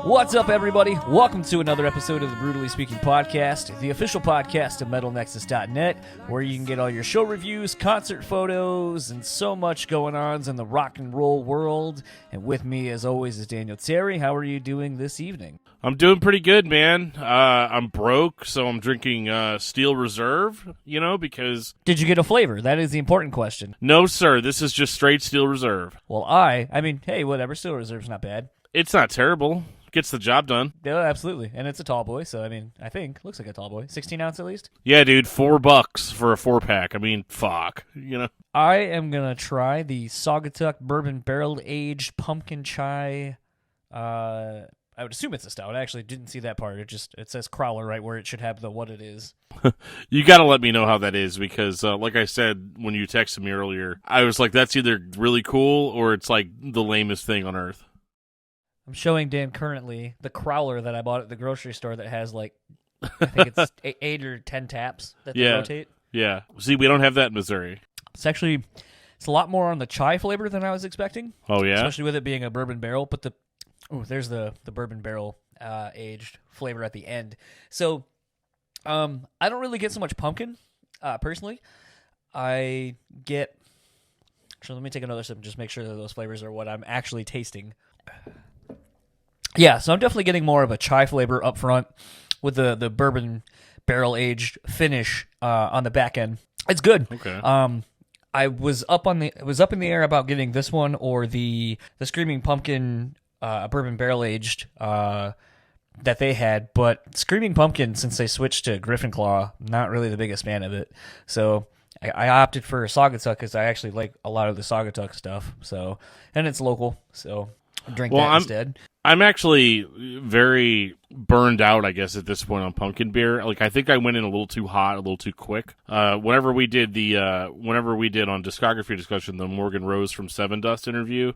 What's up, everybody? Welcome to another episode of the BREWtally Speaking Podcast, the official podcast of MetalNexus.net, where you can get all your show reviews, concert photos, and so much going on in the rock and roll world. And with me, as always, is Daniel Terry. How are you doing this evening? I'm doing pretty good, man. I'm broke, so I'm drinking Steel Reserve, because... Did you get a flavor? That is the important question. No, sir. This is just straight Steel Reserve. Well, I mean, hey, whatever. Steel Reserve's not bad. It's not terrible. Gets the job done. Yeah, absolutely. And it's a tall boy, so, I think, looks like a tall boy. 16 ounce at least? Yeah, dude, $4 for a 4-pack. Fuck, I am going to try the Saugatuck Bourbon Barrel-Aged Pumpkin Chai. I would assume it's a stout. I actually didn't see that part. It says Crowler right where it should have the what it is. You got to let me know how that is because, like I said when you texted me earlier, I was like, that's either really cool or it's like the lamest thing on earth. I'm showing Dan currently the Crowler that I bought at the grocery store that has I think it's 8 or 10 taps that they rotate. Yeah. See, we don't have that in Missouri. It's a lot more on the chai flavor than I was expecting. Oh, yeah? Especially with it being a bourbon barrel. But there's the bourbon barrel aged flavor at the end. So I don't really get so much pumpkin, personally. I get... Actually, let me take another sip and just make sure that those flavors are what I'm actually tasting. Yeah, so I'm definitely getting more of a chai flavor up front with the bourbon barrel-aged finish on the back end. It's good. Okay. I was up in the air about getting this one or the Screaming Pumpkin bourbon barrel-aged that they had, but Screaming Pumpkin, since they switched to Griffin Claw, not really the biggest fan of it. So I opted for Saugatuck because I actually like a lot of the Saugatuck stuff. So, and it's local, so drink that instead. I'm actually very burned out, I guess, at this point on pumpkin beer. I think I went in a little too hot, a little too quick. Whenever we did on Discography Discussion, the Morgan Rose from Seven Dust interview,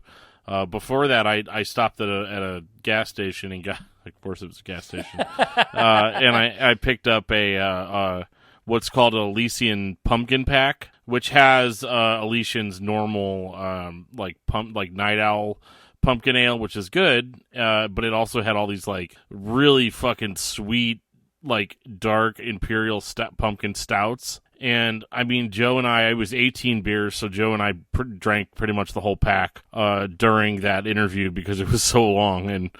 before that, I stopped at a gas station and got, of course it was a gas station, and I picked up a what's called an Elysian pumpkin pack, which has Elysian's normal Night Owl pumpkin ale, which is good, but it also had all these really fucking sweet, dark imperial pumpkin stouts. And Joe and I was 18 beers, so Joe and I drank pretty much the whole pack during that interview because it was so long, and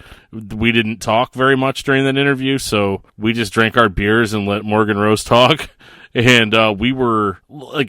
we didn't talk very much during that interview, so we just drank our beers and let Morgan Rose talk. And we were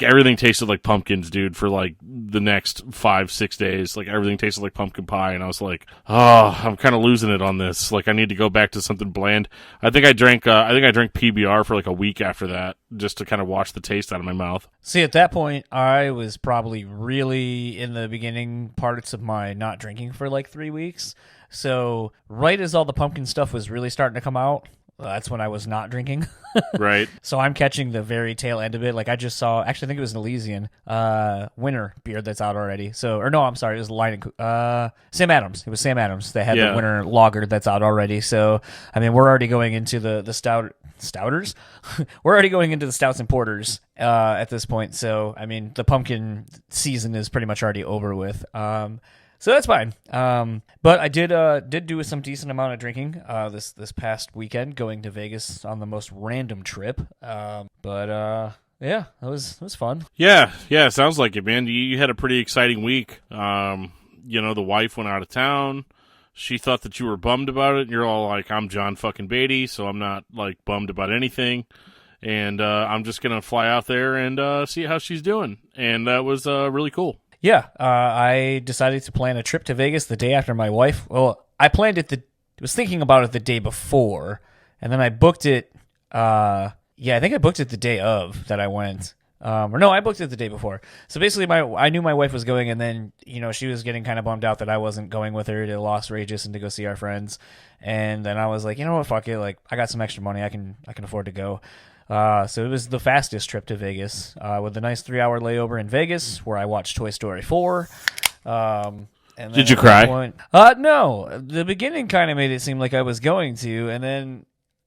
everything tasted like pumpkins, dude, for the next 5-6 days. Everything tasted like pumpkin pie, and I was like, oh, I'm kind of losing it on this. I need to go back to something bland. I think I drank PBR for a week after that, just to kind of wash the taste out of my mouth. See, at that point, I was probably really in the beginning parts of my not drinking for 3 weeks. So right as all the pumpkin stuff was really starting to come out, that's when I was not drinking. Right. So I'm catching the very tail end of it. I just saw, actually I think it was an Elysian winter beer that's out already. So, or no, I'm sorry, it was Sam Adams. It was Sam Adams that had the winter lager that's out already. So, we're already going into the stouters. We're already going into the stouts and porters at this point. So, the pumpkin season is pretty much already over with. So that's fine. But I did do some decent amount of drinking this past weekend, going to Vegas on the most random trip. Yeah, it was fun. Yeah, sounds like it, man. You had a pretty exciting week. The wife went out of town. She thought that you were bummed about it, and you're all like, I'm John fucking Beatty, so I'm not bummed about anything. And I'm just gonna fly out there and see how she's doing. And that was really cool. Yeah, I decided to plan a trip to Vegas the day after my wife. Well, I planned it. Was thinking about it the day before, and then I booked it. I think I booked it the day of that I went. Or no, I booked it the day before. So basically, I knew my wife was going, and then she was getting kind of bummed out that I wasn't going with her to Las Regis and to go see our friends. And then I was like, you know what, fuck it. I got some extra money. I can afford to go. So it was the fastest trip to Vegas, with a nice 3-hour layover in Vegas where I watched Toy Story 4. And did you cry? No. The beginning kind of made it seem like I was going to, and then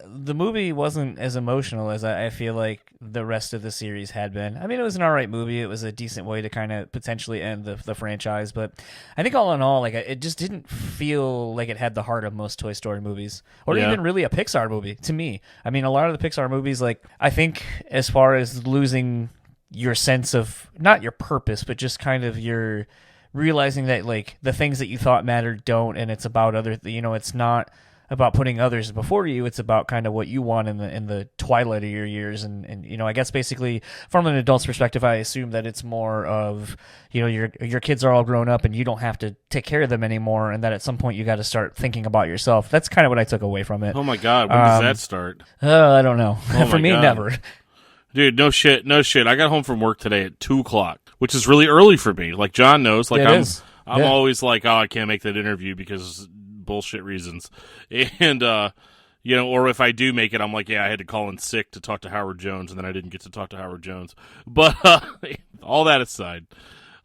the movie wasn't as emotional as I feel like the rest of the series had been. I mean, it was an alright movie. It was a decent way to kind of potentially end the franchise, but I think all in all, like, it just didn't feel like it had the heart of most Toy Story movies, or even really a Pixar movie to me. I mean, a lot of the Pixar movies, like, I think as far as losing your sense of, not your purpose, but just kind of your realizing that, like, the things that you thought mattered don't, and it's about other, it's not about putting others before you. It's about kind of what you want in the twilight of your years. And I guess basically from an adult's perspective, I assume that it's more of, your kids are all grown up and you don't have to take care of them anymore. And that at some point you got to start thinking about yourself. That's kind of what I took away from it. Oh my God. When does that start? I don't know. For me, God. never. Dude, no shit. I got home from work today at 2:00, which is really early for me. Like John knows, like I'm always like, oh, I can't make that interview because bullshit reasons. And, or if I do make it, I'm like, yeah, I had to call in sick to talk to Howard Jones, and then I didn't get to talk to Howard Jones. But all that aside,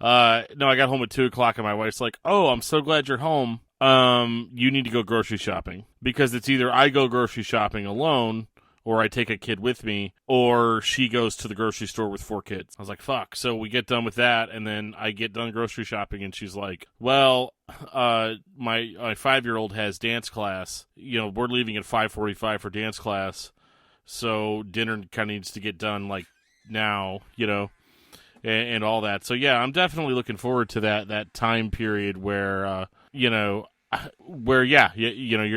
no, I got home at 2:00, and my wife's like, oh, I'm so glad you're home. You need to go grocery shopping, because it's either I go grocery shopping alone, or I take a kid with me, or she goes to the grocery store with 4 kids. I was like, fuck. So we get done with that, and then I get done grocery shopping, and she's like, well, my 5-year-old has dance class. We're leaving at 5:45 for dance class, so dinner kind of needs to get done, like, now, and all that. So, yeah, I'm definitely looking forward to that time period where, you're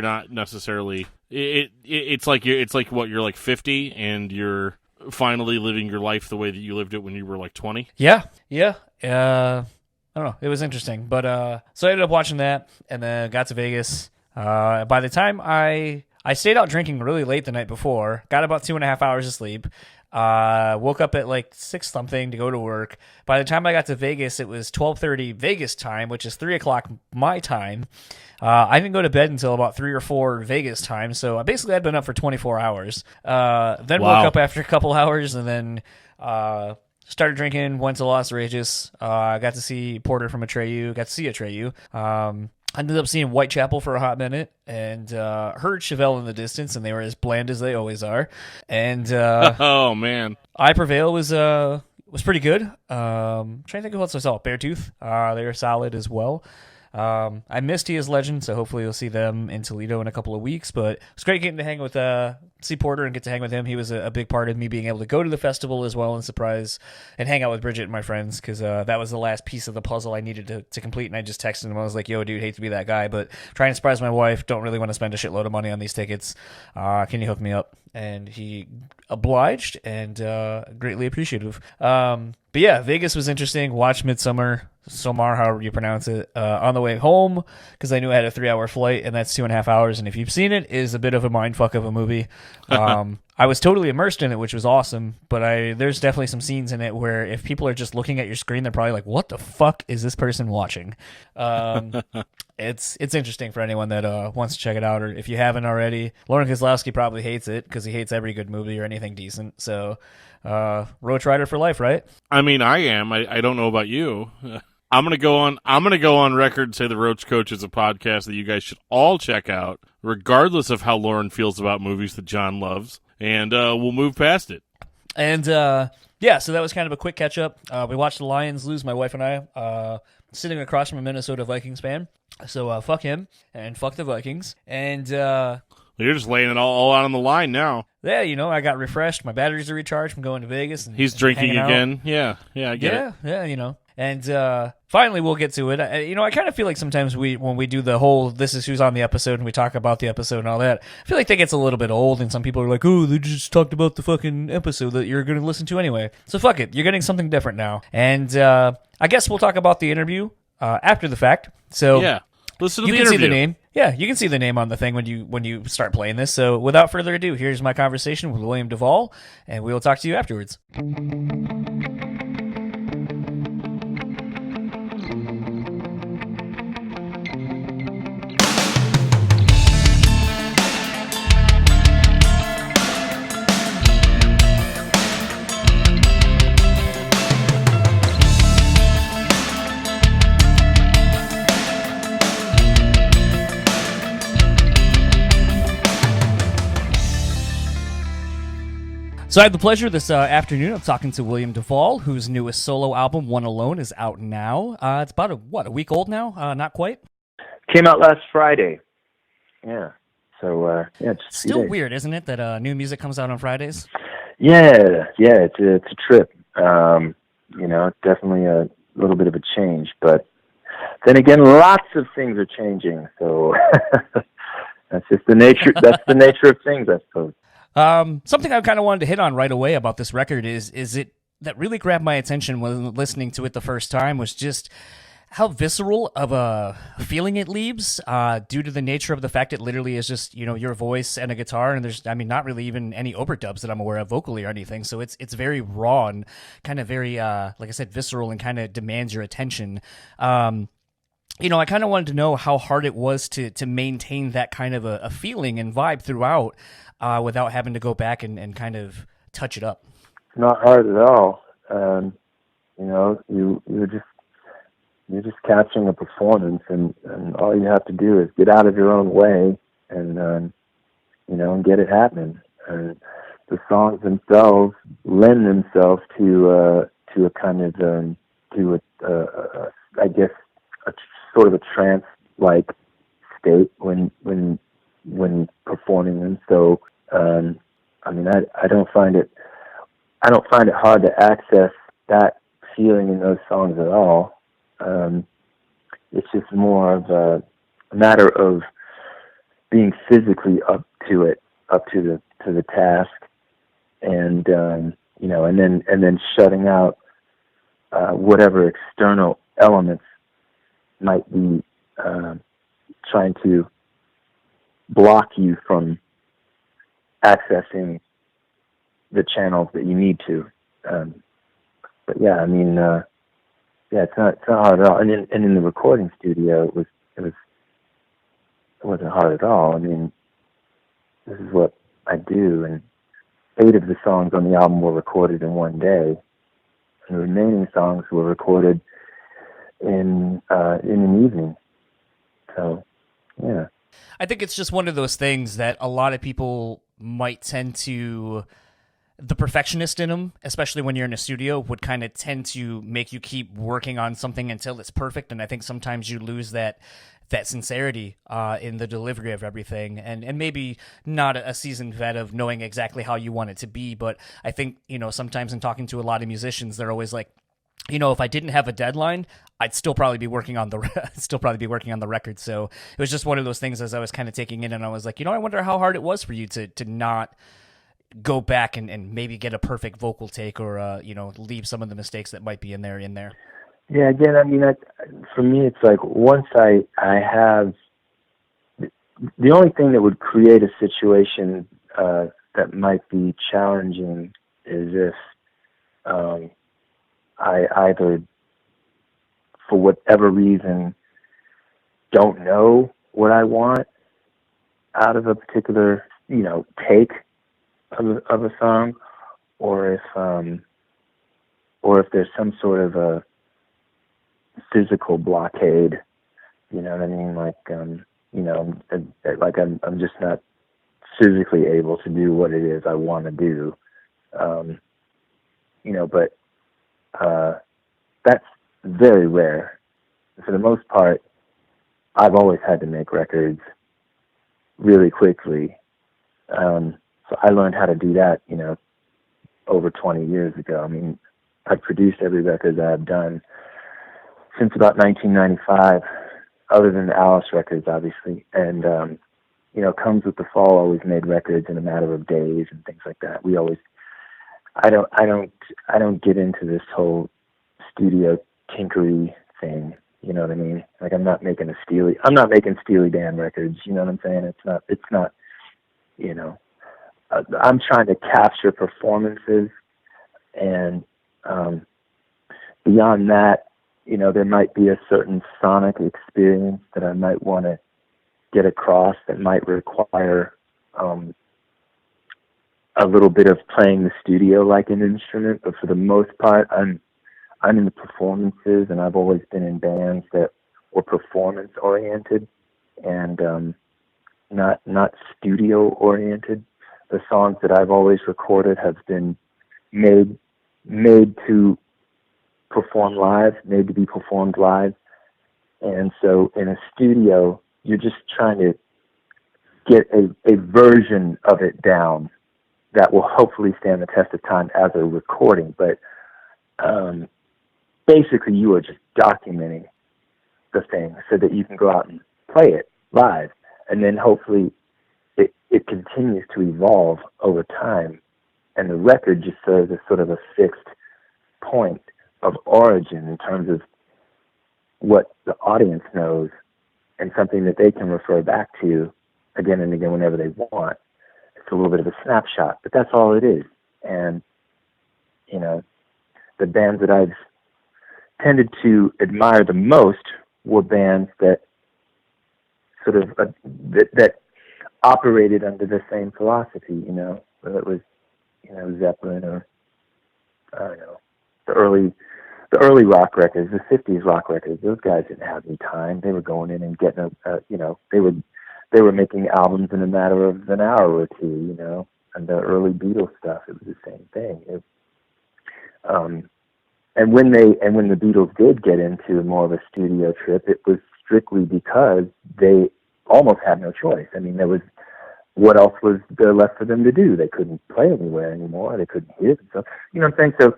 not necessarily... It's like you're like 50 and you're finally living your life the way that you lived it when you were like 20. Yeah. I don't know. It was interesting, but so I ended up watching that and then got to Vegas. By the time I stayed out drinking really late the night before, got about 2.5 hours of sleep. Woke up at like 6 something to go to work. By the time I got to Vegas, it was 12:30 Vegas time, which is 3:00 my time. I didn't go to bed until about 3 or 4 Vegas time, so I basically had been up for 24 hours. Then woke up after a couple hours, and then started drinking, went to Las Regis. Got to see Porter from Atreyu, got to see Atreyu. I ended up seeing Whitechapel for a hot minute, and heard Chevelle in the distance, and they were as bland as they always are. And oh man, I Prevail was pretty good. Trying to think of what else I saw. Beartooth, they were solid as well. I missed He Is Legend, so hopefully you'll see them in Toledo in a couple of weeks. But it's great getting to hang with see Porter and get to hang with him. He was a big part of me being able to go to the festival as well and surprise and hang out with Bridget and my friends, because that was the last piece of the puzzle I needed to complete. And I just texted him. I was like, yo, dude, hate to be that guy, but trying to surprise my wife. Don't really want to spend a shitload of money on these tickets. Can you hook me up? And he obliged, and greatly appreciative. But yeah, Vegas was interesting. Watched Midsummer, Somar, however you pronounce it, on the way home, because I knew I had a 3-hour flight, and that's 2.5 hours. And if you've seen it, it is a bit of a mindfuck of a movie. I was totally immersed in it, which was awesome. But there's definitely some scenes in it where if people are just looking at your screen, they're probably like, "What the fuck is this person watching?" It's interesting for anyone that wants to check it out, or if you haven't already. Lauren Kozlowski probably hates it because he hates every good movie or anything decent. So, Roach Rider for life, right? I mean, I am. I don't know about you. I'm gonna go on record and say the Roach Coach is a podcast that you guys should all check out, regardless of how Lauren feels about movies that John loves, and we'll move past it. And yeah, so that was kind of a quick catch up. We watched the Lions lose, my wife and I, sitting across from a Minnesota Vikings fan. So fuck him and fuck the Vikings. And you're just laying it all out on the line now. Yeah, I got refreshed. My batteries are recharged from going to Vegas. And he's drinking again. Yeah, I get it. Yeah, And finally, we'll get to it. I kind of feel like sometimes when we do the whole "this is who's on the episode" and we talk about the episode and all that, I feel like that gets a little bit old, and some people are like, "Oh, they just talked about the fucking episode that you're going to listen to anyway." So fuck it, you're getting something different now, and I guess we'll talk about the interview after the fact. So yeah, listen to the interview. You can see the name. Yeah, you can see the name on the thing when you start playing this. So without further ado, here's my conversation with William DuVall, and we will talk to you afterwards. So I have the pleasure this afternoon of talking to William DuVall, whose newest solo album, One Alone, is out now. It's about a week old now? Not quite? Came out last Friday. Yeah. So, it's still weird, isn't it, that new music comes out on Fridays? Yeah, it's a trip. Definitely a little bit of a change, but then again, lots of things are changing, so that's just the nature. That's the nature of things, I suppose. Something I kind of wanted to hit on right away about this record is it that really grabbed my attention when listening to it the first time was just how visceral of a feeling it leaves, due to the nature of the fact it literally is just, your voice and a guitar, and there's, not really even any overdubs that I'm aware of vocally or anything. So it's very raw and kind of very, like I said, visceral and kind of demands your attention. I kind of wanted to know how hard it was to maintain that kind of a feeling and vibe throughout, without having to go back and kind of touch it up. Not hard at all. You're just capturing a performance, and all you have to do is get out of your own way and get it happening. And the songs themselves lend themselves to a kind of I guess a sort of a trance-like state when performing them. So I don't find it hard to access that feeling in those songs at all. It's just more of a matter of being physically up to the task, and and then shutting out whatever external elements might be trying to block you from accessing the channels that you need to. But yeah, it's not hard at all. And in the recording studio, it wasn't hard at all. This is what I do, and 8 of the songs on the album were recorded in one day, and the remaining songs were recorded in an evening. So, yeah. I think it's just one of those things that a lot of people might tend to, the perfectionist in them, especially when you're in a studio, would kind of tend to make you keep working on something until it's perfect. And I think sometimes you lose that sincerity in the delivery of everything, and maybe not a seasoned vet of knowing exactly how you want it to be. But I think, sometimes in talking to a lot of musicians, they're always like, if I didn't have a deadline, I'd still probably be working on the record. So it was just one of those things as I was kind of taking in, and I was like, I wonder how hard it was for you to not go back and maybe get a perfect vocal take, or leave some of the mistakes that might be in there. Yeah, again, for me, it's like once I have the only thing that would create a situation that might be challenging is if I either, for whatever reason, don't know what I want out of a particular, take of a song, or if there's some sort of a physical blockade, you know what I mean? Like I'm just not physically able to do what it is I want to do, but that's very rare. For the most part, I've always had to make records really quickly. So I learned how to do that, over 20 years ago. I've produced every record that I've done since about 1995, other than the Alice records, obviously. And, Comes with the Fall always made records in a matter of days and things like that. I don't get into this whole studio tinkery thing. You know what I mean? Like I'm not making Steely Dan records. You know what I'm saying? It's not, I'm trying to capture performances, and beyond that, there might be a certain sonic experience that I might want to get across that might require a little bit of playing the studio like an instrument. But for the most part, I'm in the performances, and I've always been in bands that were performance oriented and not studio oriented. the songs that I've always recorded have been made to perform live, made to be performed live. And so in a studio, you're just trying to get a version of it down that will hopefully stand the test of time as a recording. But basically, you are just documenting the thing so that you can go out and play it live. And then hopefully it continues to evolve over time. And the record just serves as sort of a fixed point of origin in terms of what the audience knows and something that they can refer back to again and again whenever they want. It's a little bit of a snapshot, but that's all it is. And, you know, the bands that I've tended to admire the most were bands that sort of, that operated under the same philosophy, you know, whether it was, you know, Zeppelin or, I don't know, the early rock records, the 50s rock records. Those guys didn't have any time. They were going in and getting you know, they were making albums in a matter of an hour or two, you know. And the early Beatles stuff, it was the same thing. And when the Beatles did get into more of a studio trip, it was strictly because they almost had no choice. I mean, what else was there left for them to do? They couldn't play anywhere anymore. They couldn't hear themselves. You know what I'm saying? So,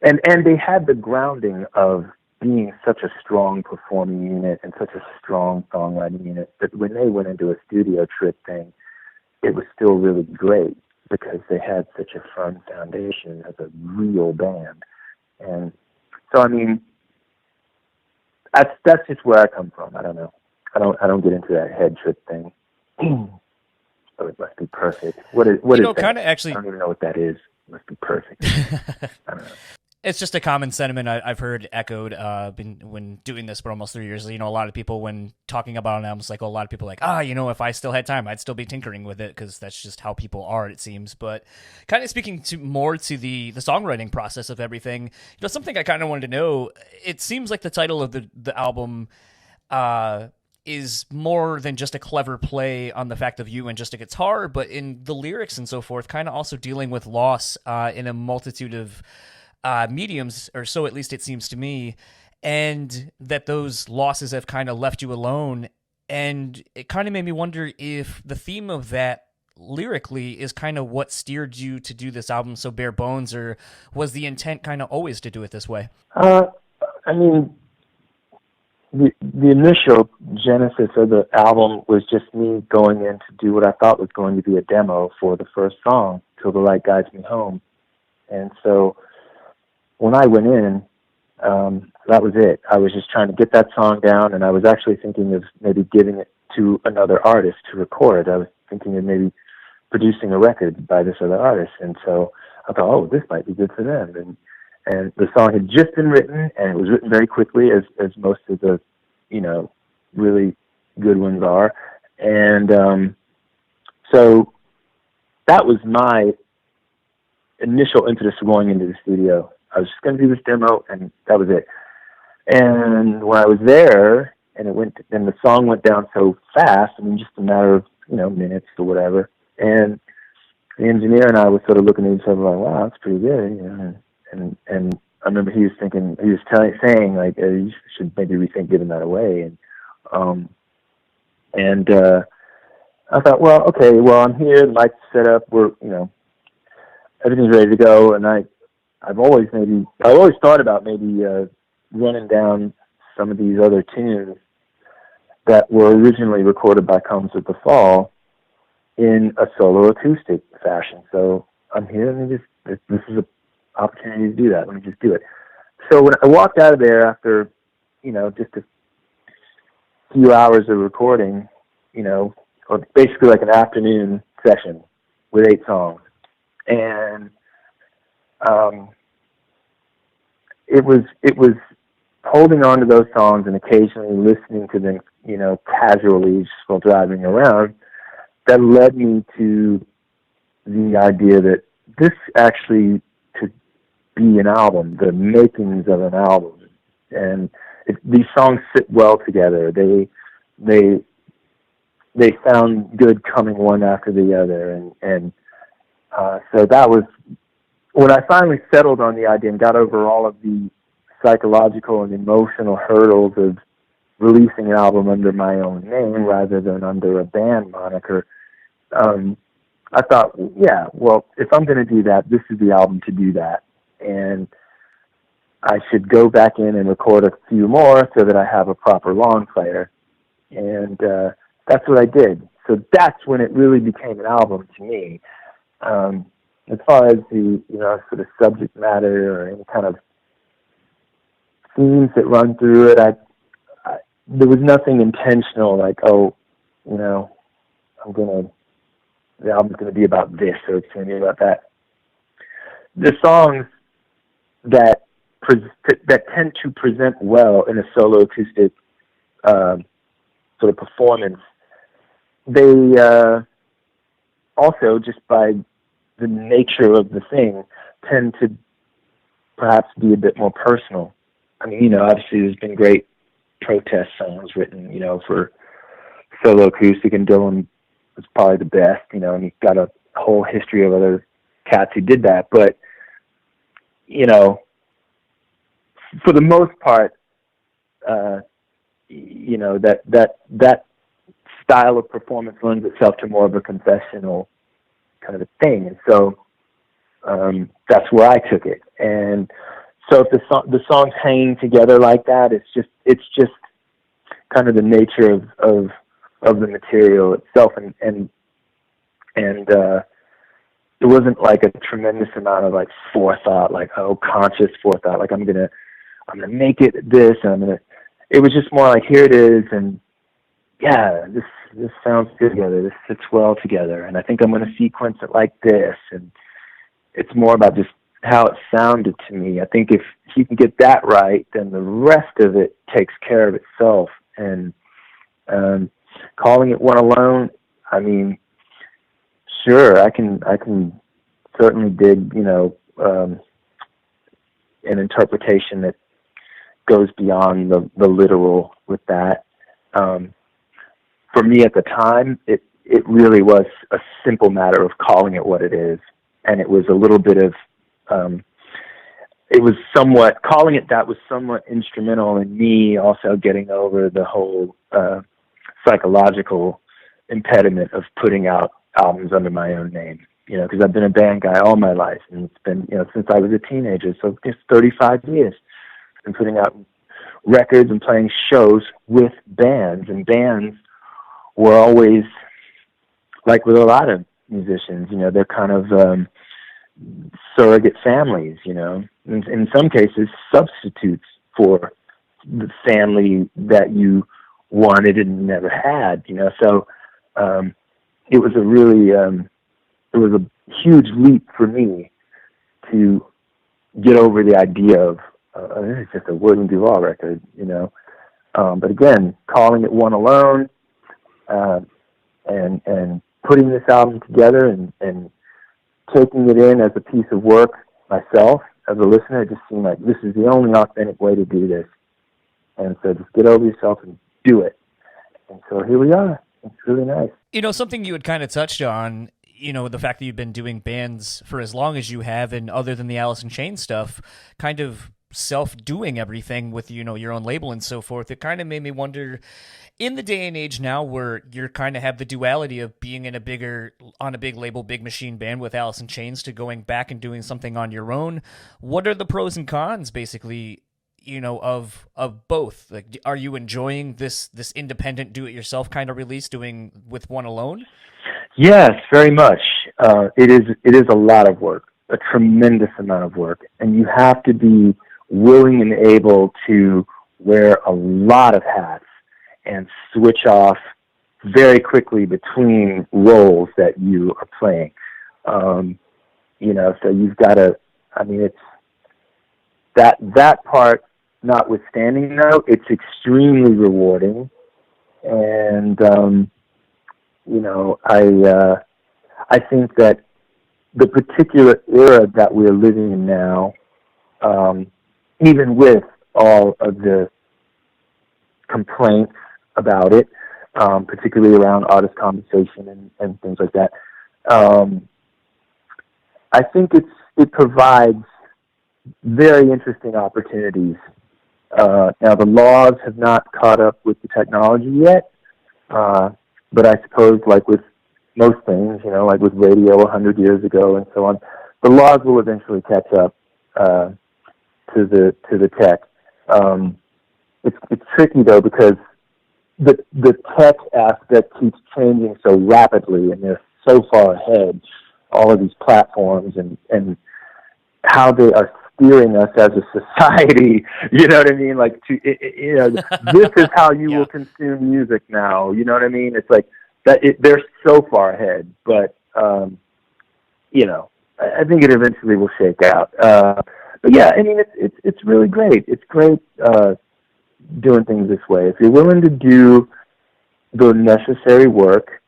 and they had the grounding of being such a strong performing unit and such a strong songwriting unit that when they went into a studio trip thing, it was still really great because they had such a firm foundation as a real band. And so, I mean, that's just where I come from. I don't know. I don't get into that head trip thing. Oh, it must be perfect. What is that? Kind of actually, I don't even know what that is. It must be perfect. I don't know. It's just a common sentiment I've heard echoed when doing this for almost 3 years. You know, a lot of people, when talking about an album cycle, a lot of people are like, you know, if I still had time, I'd still be tinkering with it because that's just how people are, it seems. But kind of speaking more to the songwriting process of everything, you know, something I kind of wanted to know, it seems like the title of the album is more than just a clever play on the fact of you and just a guitar, but in the lyrics and so forth, kind of also dealing with loss in a multitude of mediums, or so at least it seems to me, and that those losses have kind of left you alone. And it kind of made me wonder if the theme of that lyrically is kind of what steered you to do this album so bare bones, or was the intent kind of always to do it this way? I mean, the initial genesis of the album was just me going in to do what I thought was going to be a demo for the first song, Till the Light Guides Me Home. And so when I went in, that was it. I was just trying to get that song down, and I was actually thinking of maybe giving it to another artist to record. I was thinking of maybe producing a record by this other artist. And so I thought, this might be good for them. And the song had just been written, and it was written very quickly, as most of the, you know, really good ones are. And so that was my initial impetus for going into the studio. I was just going to do this demo, and that was it. And when I was there, and the song went down so fast, I mean, just a matter of, you know, minutes or whatever. And the engineer and I were sort of looking at each other like, wow, that's pretty good, you know. And I remember he was saying like, you should maybe rethink giving that away. And I thought, well, okay, well, I'm here, the mic's set up, we're, you know, everything's ready to go. And I've always thought about maybe running down some of these other tunes that were originally recorded by Comes with the Fall in a solo acoustic fashion. So I'm here, and this is an opportunity to do that. Let me just do it. So when I walked out of there after, you know, just a few hours of recording, you know, or basically like an afternoon session with 8 songs, and it was holding on to those songs and occasionally listening to them, you know, casually just while driving around, that led me to the idea that this actually could be an album, the makings of an album. And these songs fit well together. They sound good coming one after the other, and So that was when I finally settled on the idea and got over all of the psychological and emotional hurdles of releasing an album under my own name rather than under a band moniker. I thought, yeah, well, if I'm going to do that, this is the album to do that. And I should go back in and record a few more so that I have a proper long player. And that's what I did. So that's when it really became an album to me. As far as the, sort of subject matter or any kind of themes that run through it, there was nothing intentional like, the album's going to be about this or it's going to be about that. The songs that tend to present well in a solo acoustic sort of performance, they also, just by the nature of the thing, tend to perhaps be a bit more personal. I mean, obviously there's been great protest songs written, for solo acoustic, and Dylan was probably the best, and he's got a whole history of other cats who did that. But, for the most part, that style of performance lends itself to more of a confessional kind of a thing. And so that's where I took it. And so if the songs hanging together like that, it's just kind of the nature of the material itself, and it wasn't like a tremendous amount of like forethought, like conscious forethought, like I'm gonna make it this, and it was just more like, here it is, and yeah, this sounds good together, this fits well together, and I think I'm gonna sequence it like this, and it's more about just how it sounded to me. I think if you can get that right, then the rest of it takes care of itself. And calling it One Alone, I mean, sure, I can certainly dig, an interpretation that goes beyond the literal with that. For me at the time, it really was a simple matter of calling it what it is. And it was a little bit of, calling it that was somewhat instrumental in me also getting over the whole psychological impediment of putting out albums under my own name, because I've been a band guy all my life, and it's been, since I was a teenager, so it's 35 years. I've been putting out records and playing shows with bands, and bands were always, like with a lot of musicians, they're kind of surrogate families, in some cases substitutes for the family that you wanted and never had, so it was it was a huge leap for me to get over the idea of this is just a William DuVall record, but again, calling it One Alone, and putting this album together and taking it in as a piece of work myself as a listener, it just seemed like this is the only authentic way to do this. And so just get over yourself and do it. And so here we are. It's really nice. Something you had kind of touched on, the fact that you've been doing bands for as long as you have, and other than the Alice in Chains stuff, kind of self-doing everything with, your own label and so forth. It kind of made me wonder, in the day and age now where you kind of have the duality of being on a big label, big machine band with Alice in Chains, to going back and doing something on your own, what are the pros and cons, basically, of both? Like, are you enjoying this independent do-it-yourself kind of release doing with One Alone? Yes, very much. It is a lot of work, a tremendous amount of work, and you have to be willing and able to wear a lot of hats and switch off very quickly between roles that you are playing. So you've got to, it's that part notwithstanding, though, it's extremely rewarding. And, I think that the particular era that we're living in now, even with all of the complaints about it, particularly around artist compensation and things like that, I think it provides very interesting opportunities. Now, the laws have not caught up with the technology yet, but I suppose, like with most things, like with radio 100 years ago and so on, the laws will eventually catch up to the tech. It's tricky though, because the tech aspect keeps changing so rapidly, and they're so far ahead. All of these platforms and how they are steering us as a society. You know what I mean? Like, this is how you will consume music now. You know what I mean? It's like that. They're so far ahead, but I think it eventually will shake out. But yeah, I mean, it's really great. It's great doing things this way. If you're willing to do the necessary work,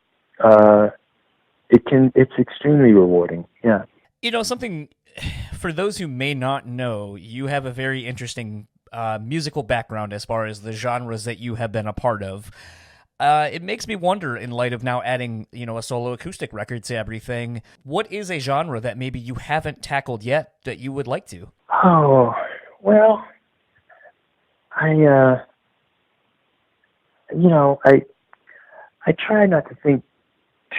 it's extremely rewarding. Yeah. Something for those who may not know, you have a very interesting musical background as far as the genres that you have been a part of. It makes me wonder, in light of now adding, a solo acoustic record to everything, what is a genre that maybe you haven't tackled yet that you would like to? Oh, well, I try not to think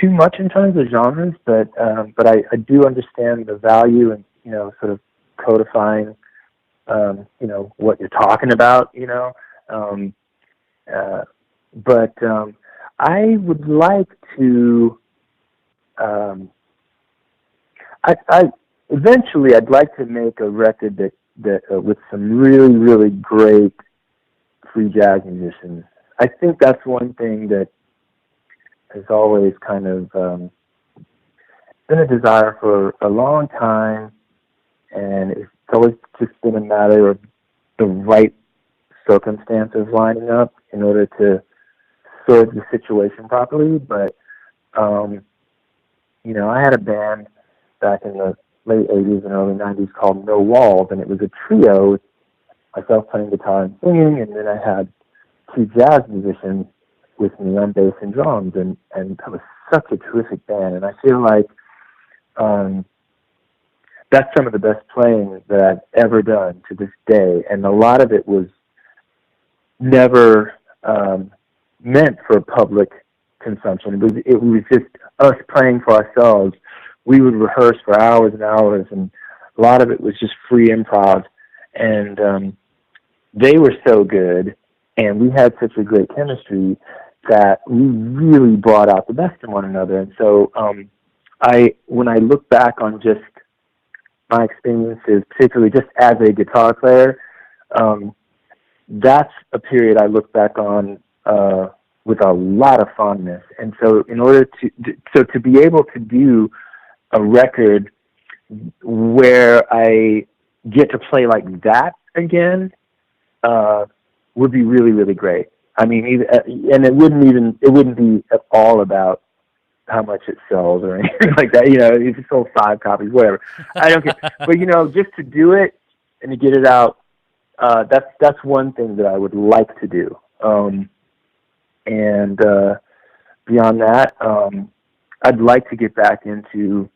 too much in terms of genres, but I do understand the value in, sort of codifying, what you're talking about, but I would like to, eventually I'd like to make a record that with some really, really great free jazz musicians. I think that's one thing that has always kind of been a desire for a long time, and it's always just been a matter of the right circumstances lining up in order to serve the situation properly. But I had a band back in the late 80s and early 90s called No Walls, and it was a trio with myself playing guitar and singing, and then I had two jazz musicians with me on bass and drums, and that was such a terrific band. And I feel like that's some of the best playing that I've ever done to this day, and a lot of it was never meant for public consumption. It was just us playing for ourselves. We would rehearse for hours and hours, and a lot of it was just free improv, and they were so good, and we had such a great chemistry that we really brought out the best in one another. And so when I look back on just my experiences, particularly just as a guitar player, that's a period I look back on with a lot of fondness. And so in order to be able to do a record where I get to play like that again would be really, really great. I mean, and it wouldn't be at all about how much it sells or anything like that. If it sold 5 copies, whatever. I don't care. But just to do it and to get it out, that's one thing that I would like to do. And beyond that, I'd like to get back into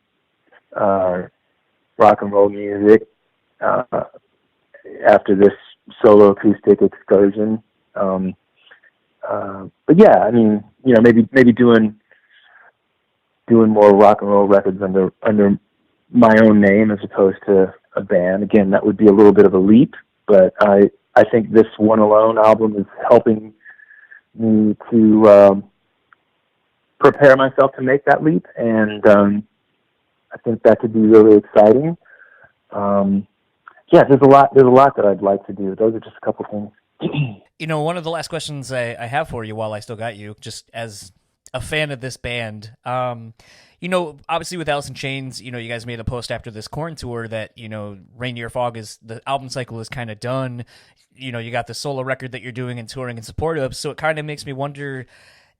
rock and roll music after this solo acoustic excursion. But yeah, I mean, maybe doing more rock and roll records under my own name as opposed to a band. Again, that would be a little bit of a leap, but I think this One Alone album is helping me to prepare myself to make that leap, and I think that could be really exciting. Yeah, there's a lot that I'd like to do. Those are just a couple things. One of the last questions I have for you while I still got you, just as a fan of this band, obviously with Alice in Chains, you guys made a post after this Korn tour that, Rainier Fog the album cycle is kind of done. You got the solo record that you're doing and touring in support of. So it kind of makes me wonder,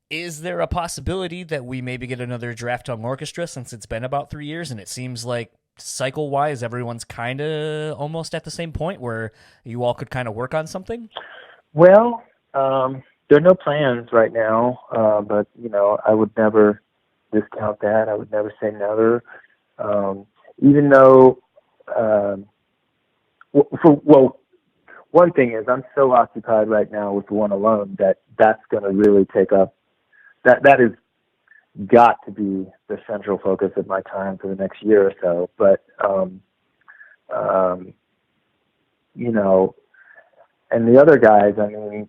is there a possibility that we maybe get another Giraffe Tongue Orchestra, since it's been about 3 years and it seems like cycle-wise everyone's kind of almost at the same point where you all could kind of work on something? Well, there are no plans right now, but, I would never discount that. I would never say never. even though, one thing is I'm so occupied right now with One Alone that's going to really take up, that is got to be the central focus of my time for the next year or so. But, and the other guys, I mean,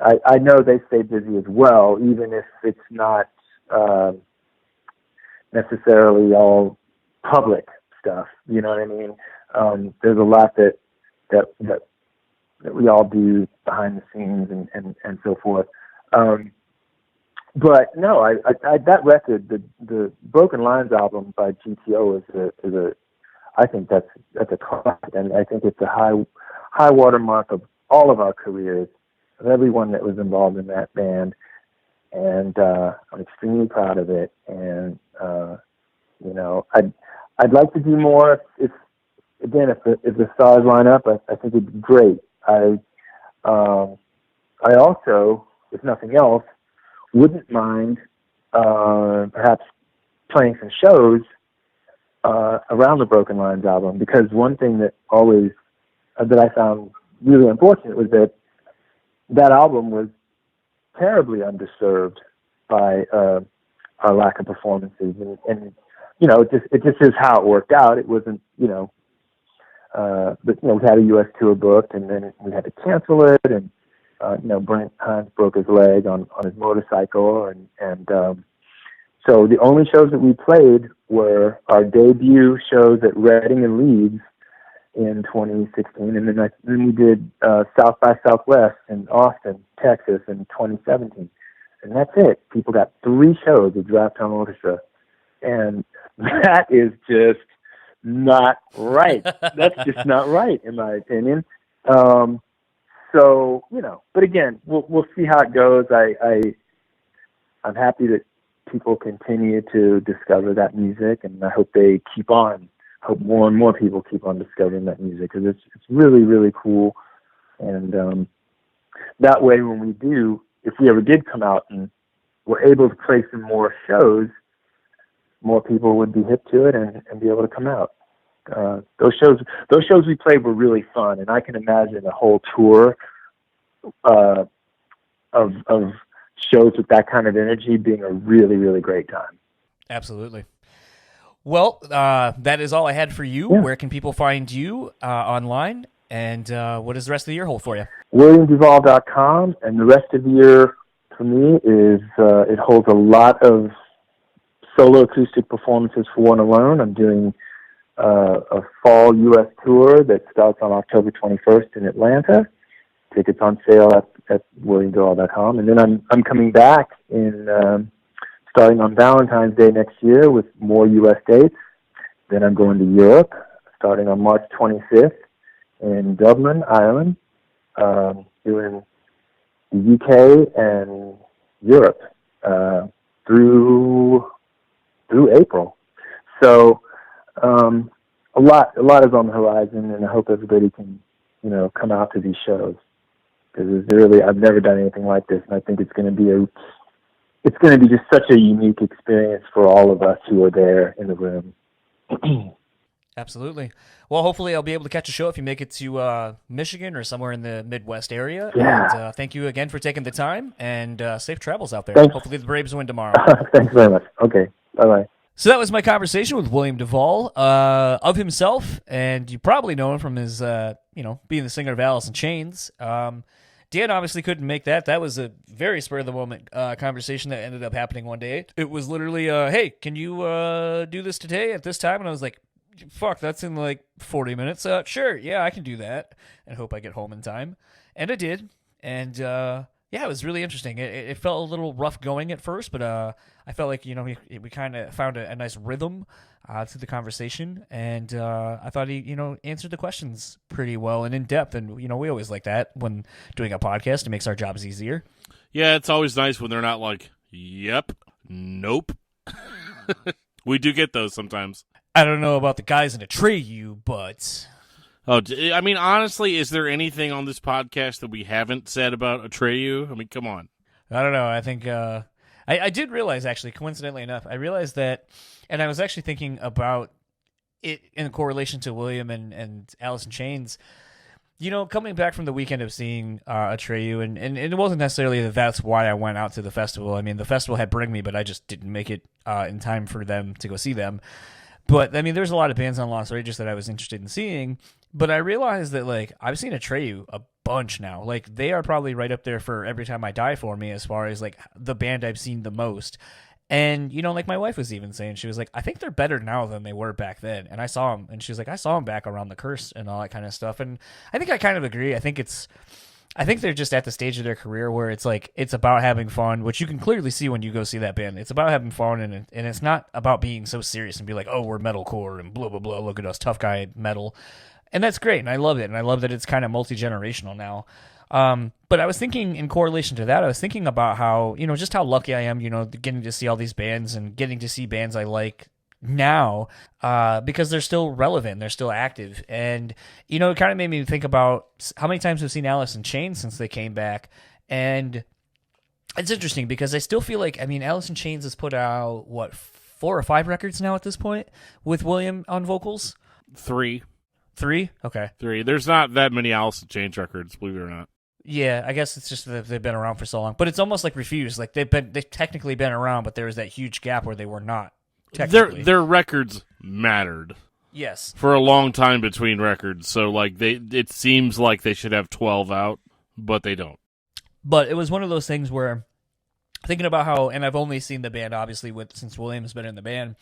I know they stay busy as well, even if it's not necessarily all public stuff. You know what I mean? There's a lot that we all do behind the scenes and so forth. But no, I that record, the Broken Lines album by GTO is a I think that's a classic, and I think it's a high watermark of all of our careers, of everyone that was involved in that band, and I'm extremely proud of it. And I'd like to do more. If the stars line up, I think it'd be great. I also, if nothing else, wouldn't mind perhaps playing some shows around the Broken Lines album, because one thing that I found really unfortunate was that album was terribly underserved by our lack of performances, and it just is how it worked out. It wasn't, but we had a U.S. tour booked, and then we had to cancel it, and Brent Hines broke his leg on his motorcycle, and so the only shows that we played were our debut shows at Reading and Leeds in 2016, and then we did South by Southwest in Austin, Texas in 2017, and that's it. People got 3 shows with Giraffe Tongue Orchestra, and that is just not right. That's just not right, in my opinion. So, but again, we'll see how it goes. I'm happy that people continue to discover that music, and I hope more and more people keep on discovering that music, because it's really, really cool. And that way, when we do, if we ever did come out and were able to play some more shows, more people would be hip to it and be able to come out. Those shows we played were really fun, and I can imagine a whole tour of shows with that kind of energy being a really, really great time. Absolutely. Well, that is all I had for you. Yeah. Where can people find you online, and what does the rest of the year hold for you? WilliamDuVall.com, and the rest of the year for me is it holds a lot of solo acoustic performances for One Alone. I'm doing a fall U.S. tour that starts on October 21st in Atlanta. Tickets on sale at WilliamDuVall.com, and then I'm coming back starting on Valentine's Day next year with more U.S. dates. Then I'm going to Europe starting on March 25th in Dublin, Ireland, doing the UK and Europe through April. So a lot is on the horizon, and I hope everybody can come out to these shows, because I've never done anything like this, and I think it's going to be just such a unique experience for all of us who are there in the room. Absolutely. Well, hopefully I'll be able to catch a show if you make it to Michigan or somewhere in the Midwest area. Yeah. And thank you again for taking the time, and safe travels out there. Thanks. Hopefully the Braves win tomorrow. Thanks very much. Okay. Bye-bye. So that was my conversation with William DuVall of himself, and you probably know him from his, being the singer of Alice in Chains. Dan obviously couldn't make that. That was a very spur-of-the-moment conversation that ended up happening one day. It was literally, hey, can you do this today at this time? And I was like, fuck, that's in like 40 minutes. Sure, yeah, I can do that, and hope I get home in time. And I did, and it was really interesting. It felt a little rough going at first, but I felt like, we kind of found a nice rhythm to the conversation, and I thought he, answered the questions pretty well and in depth, and, we always like that when doing a podcast. It makes our jobs easier. Yeah, it's always nice when they're not like, yep, nope. We do get those sometimes. I don't know about the guys in Atreyu, but... Oh, I mean, honestly, is there anything on this podcast that we haven't said about Atreyu? I mean, come on. I don't know. I think I did realize, actually, coincidentally enough, I realized that, and I was actually thinking about in correlation to William and Alice in Chains, coming back from the weekend of seeing Atreyu, and it wasn't necessarily that's why I went out to the festival. I mean, the festival had Bring Me, but I just didn't make it in time for them to go see them. But, I mean, there's a lot of bands on Los Rages that I was interested in seeing, but I realized that, like, I've seen Atreyu a bunch now. Like, they are probably right up there for Every Time I Die for me as far as, like, the band I've seen the most. And, like my wife was even saying, she was like, I think they're better now than they were back then. And I saw them, and she was like, I saw them back around the Curse and all that kind of stuff. And I think I kind of agree. I think they're just at the stage of their career where it's like, it's about having fun, which you can clearly see when you go see that band. It's about having fun, and it's not about being so serious and be like, oh, we're metalcore and blah, blah, blah, look at us, tough guy metal. And that's great, and I love it, and I love that it's kind of multi-generational now. But I was thinking, in correlation to that, I was thinking about how, just how lucky I am, getting to see all these bands and getting to see bands I like now, because they're still relevant, they're still active. And, it kind of made me think about how many times I've seen Alice in Chains since they came back. And it's interesting because I still feel like, I mean, Alice in Chains has put out, 4 or 5 records now at this point with William on vocals? 3. 3? Okay. 3. There's not that many Alice in Chains records, believe it or not. Yeah, I guess it's just that they've been around for so long. But it's almost like Refused. Like, they've technically been around, but there was that huge gap where they were not. Their records mattered. Yes. For a long time between records. So, like, it seems like they should have 12 out, but they don't. But it was one of those things where, thinking about how, and I've only seen the band, obviously, since William's been in the band,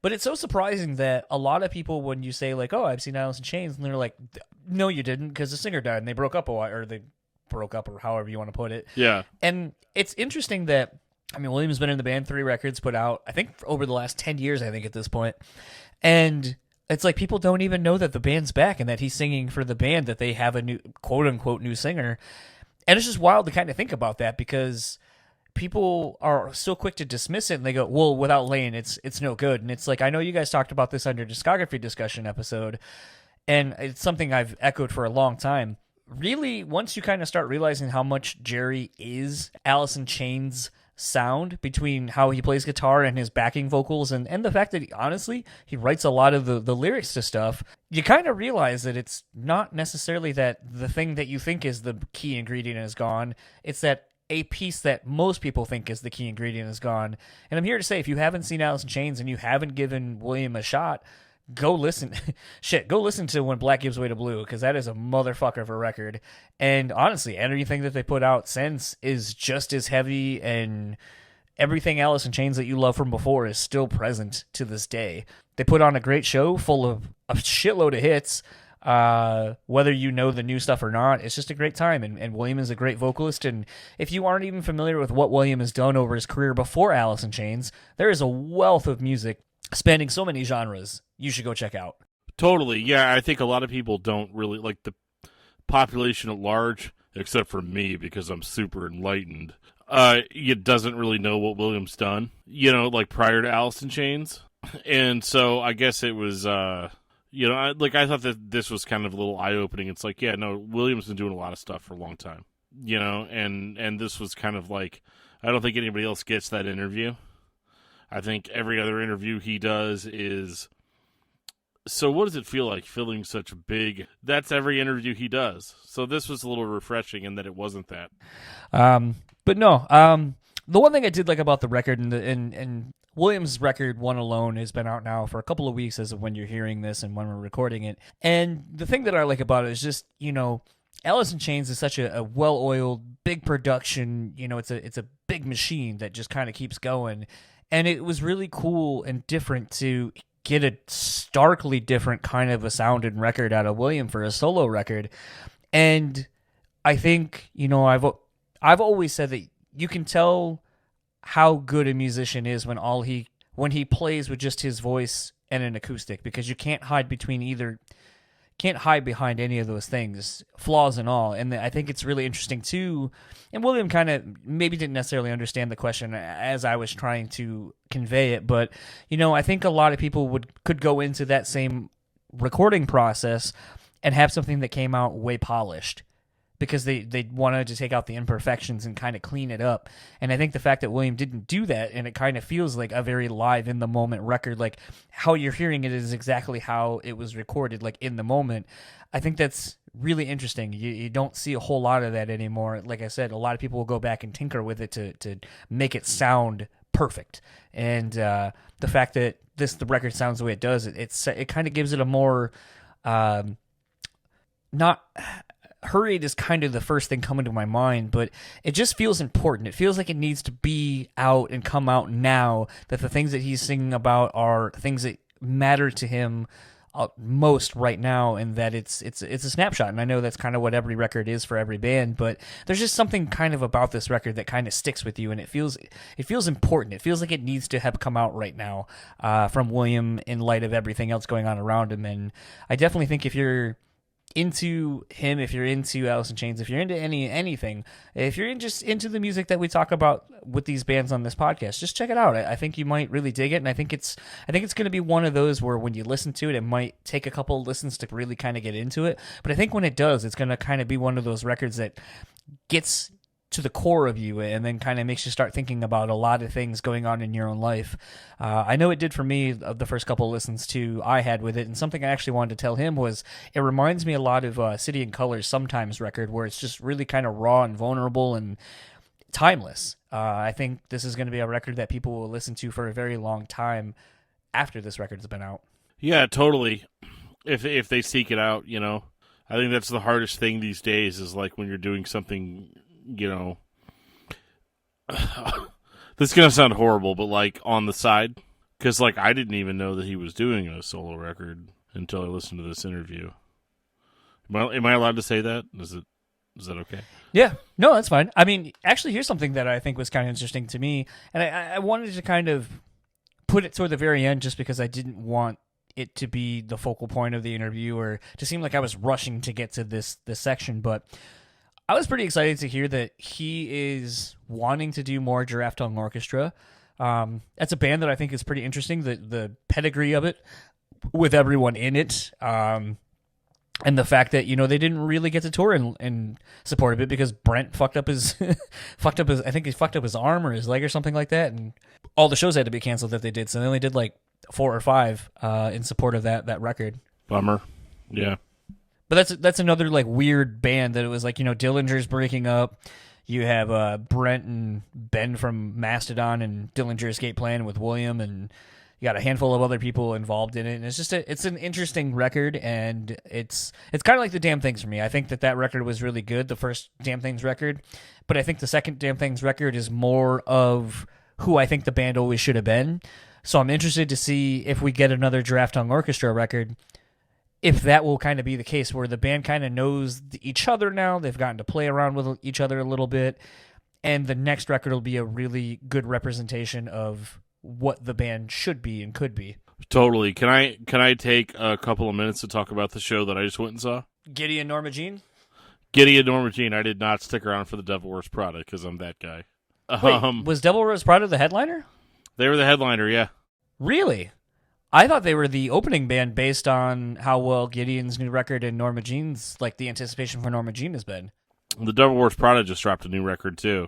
but it's so surprising that a lot of people, when you say, like, oh, I've seen Alice in Chains, and they're like, no, you didn't, because the singer died, and they broke up or however you want to put it. Yeah. And it's interesting that, I mean, William's been in the band, 3 records put out, I think, over the last 10 years, I think, at this point. And it's like people don't even know that the band's back and that he's singing for the band, that they have a new, quote-unquote, new singer. And it's just wild to kind of think about that, because people are so quick to dismiss it, and they go, well, without Lane, it's no good. And it's like, I know you guys talked about this on your discography discussion episode, and it's something I've echoed for a long time. Really, once you kind of start realizing how much Jerry is Alice in Chains' sound, between how he plays guitar and his backing vocals, and the fact that, honestly, he writes a lot of the lyrics to stuff, you kind of realize that it's not necessarily that the thing that you think is the key ingredient is gone. It's that a piece that most people think is the key ingredient is gone. And I'm here to say, if you haven't seen Alice in Chains and you haven't given William a shot, go listen. Go listen to When Black Gives Way to Blue, because that is a motherfucker of a record. And honestly, everything that they put out since is just as heavy, and everything Alice in Chains that you love from before is still present to this day. They put on a great show full of a shitload of hits. Whether you know the new stuff or not, it's just a great time, and William is a great vocalist. And if you aren't even familiar with what William has done over his career before Alice in Chains, there is a wealth of music spanning so many genres you should go check out. Totally. Yeah, I think a lot of people don't really, like, the population at large, except for me, because I'm super enlightened, it doesn't really know what William's done, like prior to Alice in Chains. And so I guess it was, I thought that this was kind of a little eye-opening. It's like, yeah, no, William's been doing a lot of stuff for a long time, and this was kind of like, I don't think anybody else gets that interview. I think every other interview he does is, so what does it feel like feeling such big? That's every interview he does. So this was a little refreshing in that it wasn't that. But no, the one thing I did like about the record, and Williams' record, One Alone, has been out now for a couple of weeks as of when you're hearing this and when we're recording it. And the thing that I like about it is just, Alice in Chains is such a well-oiled, big production, it's a big machine that just kind of keeps going. And it was really cool and different to get a starkly different kind of a sound and record out of William for a solo record. And I think, I've always said that you can tell how good a musician is when he plays with just his voice and an acoustic, because you can't hide behind any of those things, flaws and all. And I think it's really interesting too. And William kind of maybe didn't necessarily understand the question as I was trying to convey it, but I think a lot of people could go into that same recording process and have something that came out way polished, because they wanted to take out the imperfections and kind of clean it up. And I think the fact that William didn't do that, and it kind of feels like a very live in the moment record, like how you're hearing it is exactly how it was recorded, like in the moment. I think that's really interesting. You don't see a whole lot of that anymore. Like I said, a lot of people will go back and tinker with it to make it sound perfect. And the fact that the record sounds the way it does, it kind of gives it a more not hurried is kind of the first thing coming to my mind, but it just feels important. It feels like it needs to be out and come out now, that the things that he's singing about are things that matter to him most right now, and that it's a snapshot. And I know that's kind of what every record is for every band, but there's just something kind of about this record that kind of sticks with you, and it feels important. It feels like it needs to have come out right now from William in light of everything else going on around him. And I definitely think if you're into him, if you're into Alice in Chains, if you're into anything, if you're just into the music that we talk about with these bands on this podcast, just check it out. I think you might really dig it, and I think it's going to be one of those where when you listen to it, it might take a couple of listens to really kind of get into it. But I think when it does, it's going to kind of be one of those records that gets to the core of you and then kind of makes you start thinking about a lot of things going on in your own life. I know it did for me of the first couple of listens I had with it, and something I actually wanted to tell him was it reminds me a lot of City and Colors Sometimes record, where it's just really kind of raw and vulnerable and timeless. I think this is going to be a record that people will listen to for a very long time after this record's been out. Yeah, totally. If they seek it out, I think that's the hardest thing these days, is like when you're doing something, this is going to sound horrible, but like on the side, because like I didn't even know that he was doing a solo record until I listened to this interview. Am I allowed to say that? Is that okay? Yeah, no, that's fine. I mean, actually, here's something that I think was kind of interesting to me, and I wanted to kind of put it toward the very end just because I didn't want it to be the focal point of the interview or to seem like I was rushing to get to this section, but I was pretty excited to hear that he is wanting to do more Giraffe Tongue Orchestra. That's a band that I think is pretty interesting, the pedigree of it with everyone in it, and the fact that they didn't really get to tour in support of it because Brent fucked up his I think he fucked up his arm or his leg or something like that, and all the shows had to be canceled that they did. So they only did like 4 or 5 in support of that record. Bummer. Yeah. But that's another like weird band that it was like, Dillinger's breaking up. You have Brent and Ben from Mastodon and Dillinger Escape Plan with William, and you got a handful of other people involved in it. And it's just it's an interesting record, and it's kind of like the Damn Things for me. I think that record was really good, the first Damn Things record, but I think the second Damn Things record is more of who I think the band always should have been. So I'm interested to see if we get another Giraffe Tongue Orchestra record, if that will kind of be the case where the band kind of knows each other now. They've gotten to play around with each other a little bit, and the next record will be a really good representation of what the band should be and could be. Totally. Can I take a couple of minutes to talk about the show that I just went and saw? Giddy and Norma Jean? Giddy and Norma Jean. I did not stick around for the Devil Wears Prada because I'm that guy. Wait, was Devil Wears Prada the headliner? They were the headliner, yeah. Really? I thought they were the opening band based on how well Gideon's new record and Norma Jean's, like the anticipation for Norma Jean has been. The Devil Wears Prada just dropped a new record too,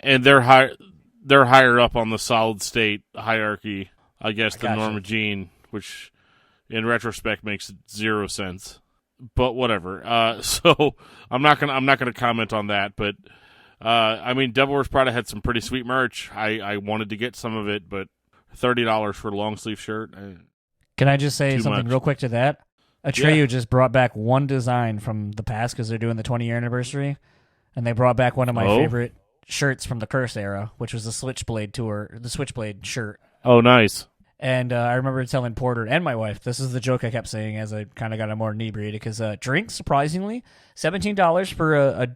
and they're higher up on the Solid State hierarchy, I guess, than Norma Jean, which in retrospect makes 0 sense. But whatever. So I'm not gonna comment on that. But I mean, Devil Wears Prada had some pretty sweet merch. I wanted to get some of it, but $30 for a long sleeve shirt. Can I just say something real quick to that? Atreyu just brought back one design from the past because they're doing the 20-year anniversary, and they brought back one of my favorite shirts from the Curse era, which was the Switchblade tour, the Switchblade shirt. Oh, nice. And I remember telling Porter and my wife, this is the joke I kept saying as I kind of got more inebriated, because drinks, surprisingly, $17 for a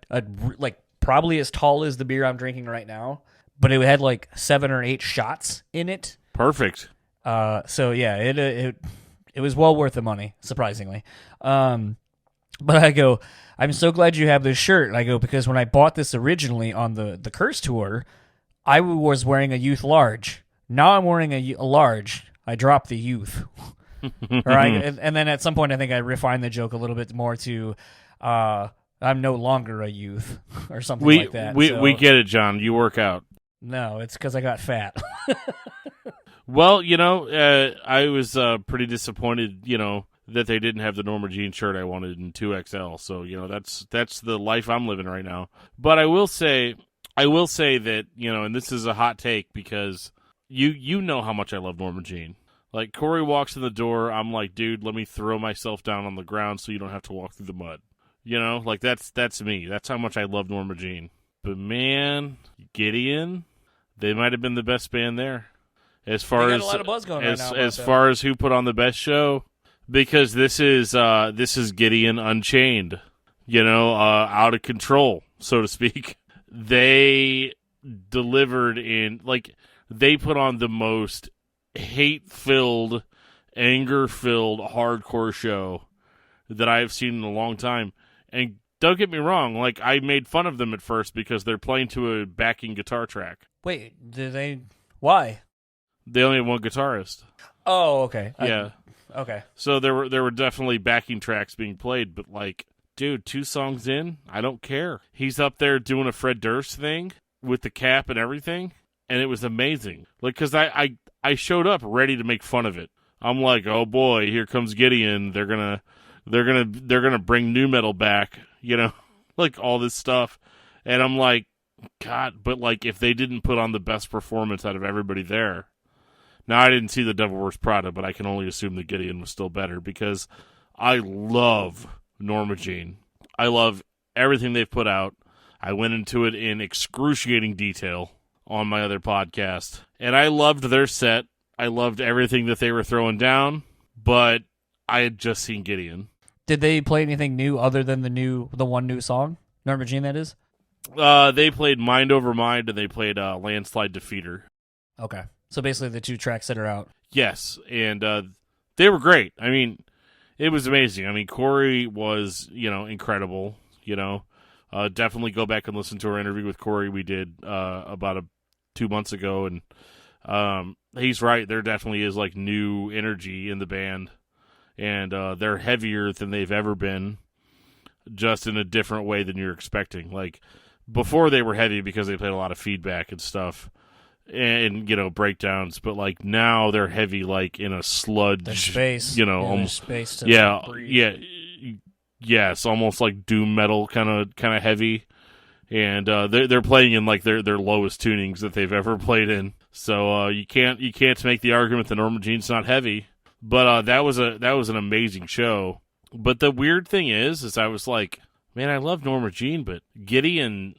like probably as tall as the beer I'm drinking right now, but it had like 7 or 8 shots in it. Perfect. So yeah, it was well worth the money, surprisingly. But I go, I'm so glad you have this shirt. I go, because when I bought this originally on the Curse tour, I was wearing a youth large. Now I'm wearing a large. I dropped the youth. And then at some point, I think I refined the joke a little bit more to, I'm no longer a youth or something like that. We get it, John. You work out. No, it's because I got fat. Well, I was pretty disappointed, that they didn't have the Norma Jean shirt I wanted in 2XL. So, that's the life I'm living right now. But I will say that, and this is a hot take because you know how much I love Norma Jean. Like, Corey walks in the door, I'm like, dude, let me throw myself down on the ground so you don't have to walk through the mud. Like, that's me. That's how much I love Norma Jean. But, man, Gideon, they might have been the best band there. As far as a lot of buzz going right now as far as who put on the best show, because this is Gideon Unchained, out of control, so to speak. They delivered they put on the most hate-filled, anger-filled, hardcore show that I have seen in a long time. And don't get me wrong, I made fun of them at first because they're playing to a backing guitar track. Wait, did they? Why? They only have one guitarist. Oh, okay. Yeah. Okay. So there were definitely backing tracks being played, but dude, 2 songs in, I don't care. He's up there doing a Fred Durst thing with the cap and everything, and it was amazing. Because I showed up ready to make fun of it. I'm like, oh boy, here comes Gideon. They're gonna bring nu metal back, all this stuff, and I'm like, God, but if they didn't put on the best performance out of everybody there. Now, I didn't see The Devil Wears Prada, but I can only assume that Gideon was still better because I love Norma Jean. I love everything they've put out. I went into it in excruciating detail on my other podcast, and I loved their set. I loved everything that they were throwing down, but I had just seen Gideon. Did they play anything new other than the one new song? Norma Jean, that is? They played Mind Over Mind, and they played Landslide Defeater. Okay. So basically the 2 tracks that are out. Yes, and they were great. I mean, it was amazing. I mean, Corey was, incredible, Definitely go back and listen to our interview with Corey we did about 2 months ago, and he's right. There definitely is, new energy in the band, and they're heavier than they've ever been, just in a different way than you're expecting. Before they were heavy because they played a lot of feedback and stuff, and breakdowns, but now they're heavy in a sludge. There's space, almost space to breathe. It's almost like doom metal kind of heavy, and they're playing in their lowest tunings that they've ever played in. So you can't make the argument that Norma Jean's not heavy, but that was an amazing show. But the weird thing is I was like, man, I love Norma Jean, but Gideon,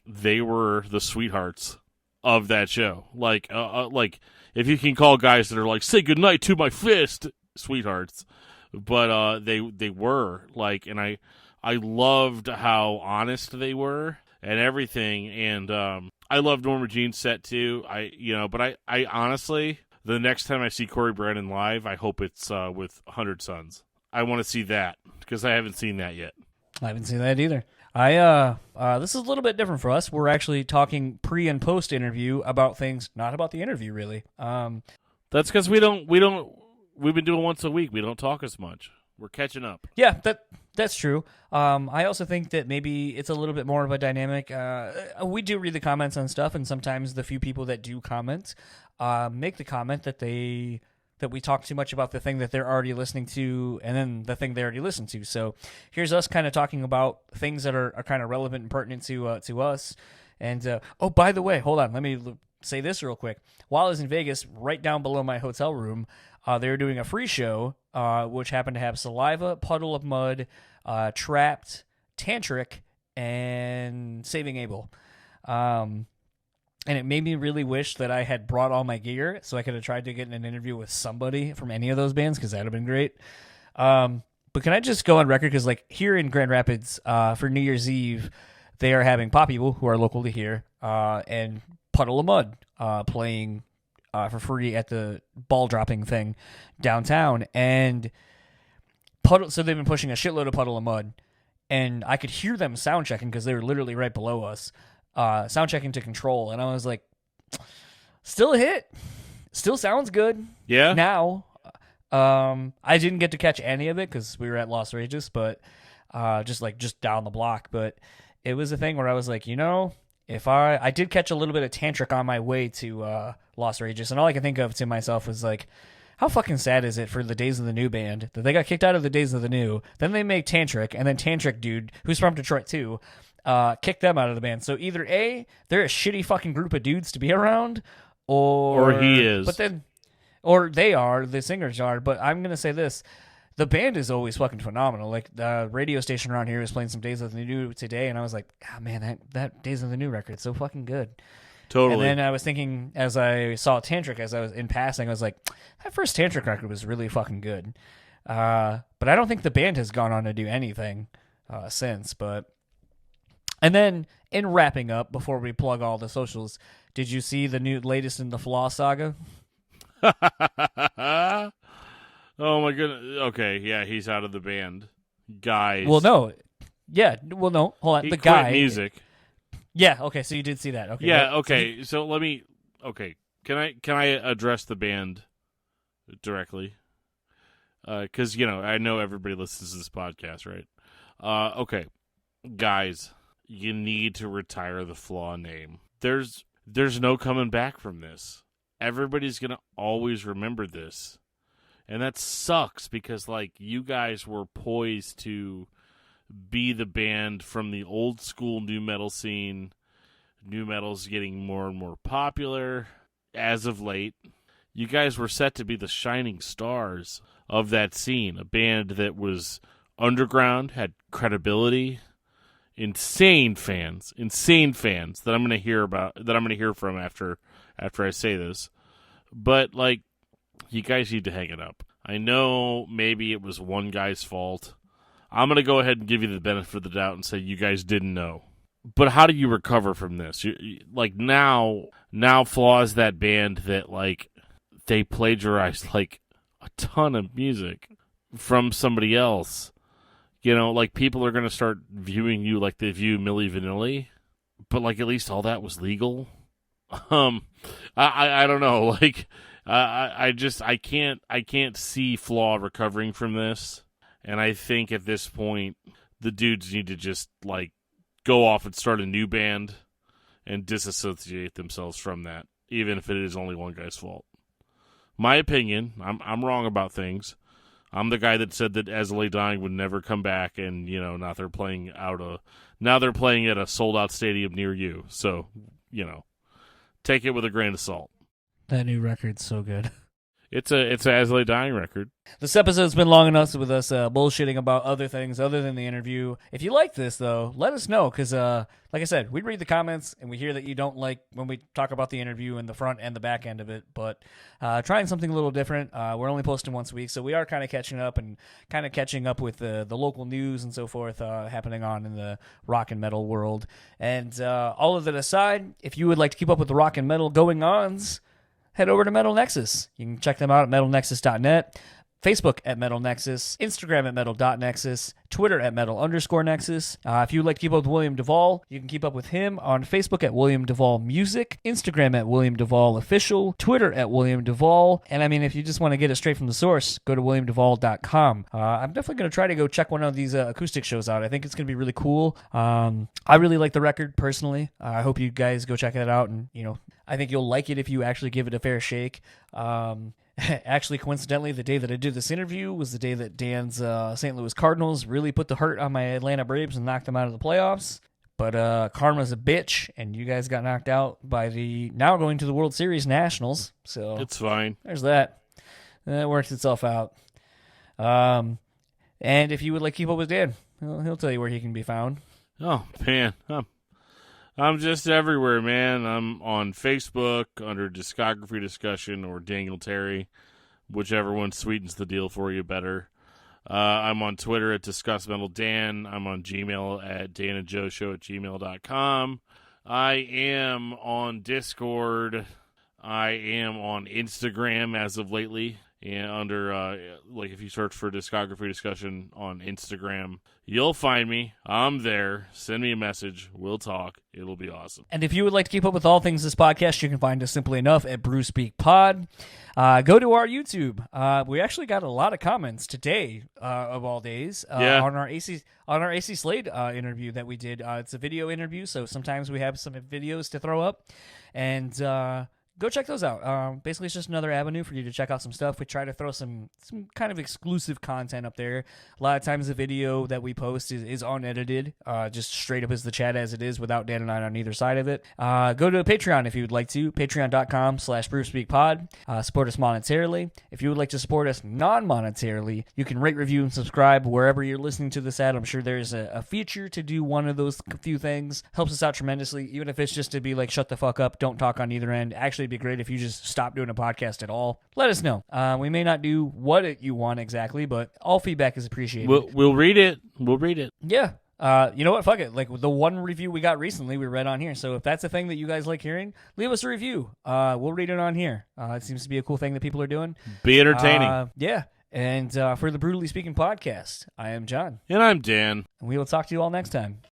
they were the sweethearts of that show. If you can call guys that are say goodnight to my fist sweethearts, but they were and I loved how honest they were and everything, and I loved Norma Jean's set too. But I honestly, the next time I see Corey Brandon live, I hope it's with 100 Suns. I want to see that because I haven't seen that yet. I haven't seen that either. This is a little bit different for us. We're actually talking pre and post interview about things, not about the interview really. That's because we've been doing once a week. We don't talk as much. We're catching up. Yeah, that's true. I also think that maybe it's a little bit more of a dynamic. We do read the comments on stuff, and sometimes the few people that do comment make the comment that we talk too much about the thing that they're already listening to and then the thing they already listened to. So here's us kind of talking about things that are kind of relevant and pertinent to us. And, by the way, hold on. Let me say this real quick. While I was in Vegas, right down below my hotel room, they were doing a free show, which happened to have Saliva, Puddle of Mud, Trapped, Tantric, and Saving Abel. And it made me really wish that I had brought all my gear so I could have tried to get in an interview with somebody from any of those bands, because that would have been great. But can I just go on record? Because here in Grand Rapids, for New Year's Eve, they are having Pop People, who are local to here, and Puddle of Mud playing for free at the ball dropping thing downtown. And so they've been pushing a shitload of Puddle of Mud, and I could hear them sound checking because they were literally right below us. Sound checking to Control, and I was like, still a hit, still sounds good. Yeah. Now, I didn't get to catch any of it because we were at Las Regis, but just down the block. But it was a thing where I was like, if I did catch a little bit of Tantric on my way to Los Regis, and all I can think of to myself was like, how fucking sad is it for the Days of the New band that they got kicked out of the Days of the New, then they make Tantric, and then Tantric dude, who's from Detroit too, kicked them out of the band. So either A, they're a shitty fucking group of dudes to be around, or he is. But then, or they are, the singers are. But I'm gonna say this: the band is always fucking phenomenal. Like the radio station around here was playing some Days of the New today, and I was like, oh, man, that Days of the New record is so fucking good. Totally. And then I was thinking, as I saw Tantric, as I was in passing, I was like, that first Tantric record was really fucking good. But I don't think the band has gone on to do anything since. And then, in wrapping up, before we plug all the socials, did you see the latest in the Flaw saga? Oh my goodness. Okay, yeah, he's out of the band. Guys. Well, no. Yeah, well, no. Hold on. He the quit guy. music. Yeah, okay, so you did see that. Okay. Yeah, okay. So let me Can I address the band directly? Cuz I know everybody listens to this podcast, right? Okay. Guys, you need to retire the Flaw name. There's no coming back from this. Everybody's going to always remember this. And that sucks because you guys were poised to be the band from the old school nu metal scene. Nu metal's getting more and more popular as of late. You guys were set to be the shining stars of that scene, a band that was underground, had credibility, insane fans that I'm going to hear from after I say this. But you guys need to hang it up. I know maybe it was one guy's fault. I'm going to go ahead and give you the benefit of the doubt and say you guys didn't know. But how do you recover from this? Now Flaw is that band that they plagiarized a ton of music from somebody else. People are going to start viewing you like they view Milli Vanilli, but at least all that was legal. I don't know. I can't see Flaw recovering from this. And I think at this point, the dudes need to just, go off and start a new band and disassociate themselves from that, even if it is only one guy's fault. My opinion, I'm wrong about things. I'm the guy that said that As I Lay Dying would never come back, and, now they're playing at a sold-out stadium near you. So, take it with a grain of salt. That new record's so good. It's a As I Lay Dying record. This episode's been long enough with us bullshitting about other things other than the interview. If you like this, though, let us know, because, like I said, we read the comments, and we hear that you don't like when we talk about the interview and the front and the back end of it, but trying something a little different. We're only posting once a week, so we are kind of catching up with the local news and so forth happening on in the rock and metal world. And all of that aside, if you would like to keep up with the rock and metal going-ons, head over to Metal Nexus. You can check them out at metalnexus.net, Facebook at Metal Nexus, Instagram at metal.nexus, Twitter at metal_nexus. If you'd like to keep up with William DuVall, you can keep up with him on Facebook at William DuVall Music, Instagram at William DuVall Official, Twitter at William DuVall. And if you just want to get it straight from the source, go to williamduvall.com. I'm definitely going to try to go check one of these acoustic shows out. I think it's going to be really cool. I really like the record personally. I hope you guys go check it out, and I think you'll like it if you actually give it a fair shake. Actually, coincidentally, the day that I did this interview was the day that Dan's St. Louis Cardinals really put the hurt on my Atlanta Braves and knocked them out of the playoffs. But karma's a bitch, and you guys got knocked out by the now going to the World Series Nationals. So it's fine. There's that. That works itself out. And if you would like to keep up with Dan, he'll tell you where he can be found. Oh, man. I'm just everywhere, man. I'm on Facebook under Discography Discussion or Daniel Terry, whichever one sweetens the deal for you better. I'm on Twitter at DiscussMetalDan. I'm on Gmail at danandjoeshow@gmail.com. I am on Discord. I am on Instagram as of lately. and under like if you search for Discography Discussion on Instagram, you'll find me. I'm there. Send me a message. We'll talk. It'll be awesome. And if you would like to keep up with all things this podcast, you can find us simply enough at BrewSpeak Pod. Go to our YouTube. We actually got a lot of comments today, of all days, on our AC Slade interview that we did. It's a video interview, so sometimes we have some videos to throw up, and go check those out. Basically, it's just another avenue for you to check out some stuff. We try to throw some kind of exclusive content up there. A lot of times the video that we post is unedited, just straight up as the chat as it is without Dan and I on either side of it. Go to Patreon if you would like to, patreon.com/BrewSpeakPod. Support us monetarily. If you would like to support us non-monetarily, you can rate, review, and subscribe wherever you're listening to this at. I'm sure there's a feature to do one of those few things. Helps us out tremendously, even if it's just to be like, shut the fuck up, don't talk on either end. Actually, it'd be great if you just stop doing a podcast at all. Let us know. We may not do what you want exactly, but all feedback is appreciated. We'll read it. We'll read it. Yeah. You know what? Fuck it. Like the one review we got recently, we read on here. So if that's a thing that you guys like hearing, leave us a review. We'll read it on here. It seems to be a cool thing that people are doing. Be entertaining. Yeah. And for the Brewtally Speaking Podcast, I am John. And I'm Dan. And we will talk to you all next time.